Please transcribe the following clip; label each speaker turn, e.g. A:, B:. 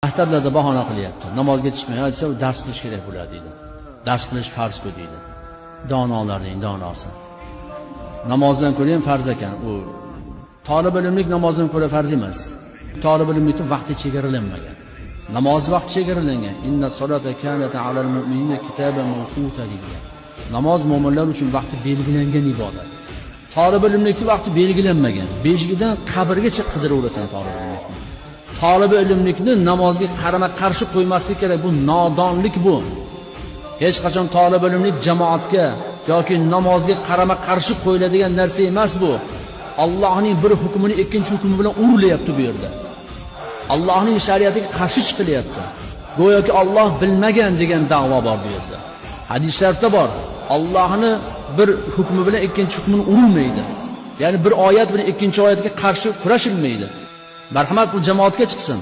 A: Maktablarda bahona qilyapti. Namozga chiqmay aytsa, u dars qilish kerak bo'ladi deydi. Dars qilish farz-ku deydi. Donolarning donosi. Namozdan ko'ra ham farz ekan. U talab ilmlik namozdan ko'ra farz emas. Talab ilmlikning vaqti chegaralanmagan. Namoz vaqti chegaralangan. Inna solata kanat alal mu'minina kitaban mawquta deydi. Namoz mu'minlar uchun vaqti belgilangan ibodat. Talab ilmlikning vaqti belgilanmagan. Beshigidan qabrgacha qidiraverasan talab ilmlikni. Talab ilmlikni namozga qarama-qarshi qo'ymaslik kerak. Bu nodonlik bu. Hech qachon talab ilmlik jamoatga yoki namozga qarama-qarshi qo'yiladigan narsa emas bu. Allohning bir hukmini ikkinchi hukmi bilan urilyapti bu yerda. Allohning shariatiga qarshi chiqilyapti. Go'yoki Alloh bilmagan degan da'vo bor bu yerda. Hadislarda bor. Allohning bir hukmi bilan ikkinchi hukmini urilmaydi. Ya'ni bir oyat bilan ikkinchi oyatga qarshi kurashilmaydi. Marhamat, bu jamoatga chiqsin.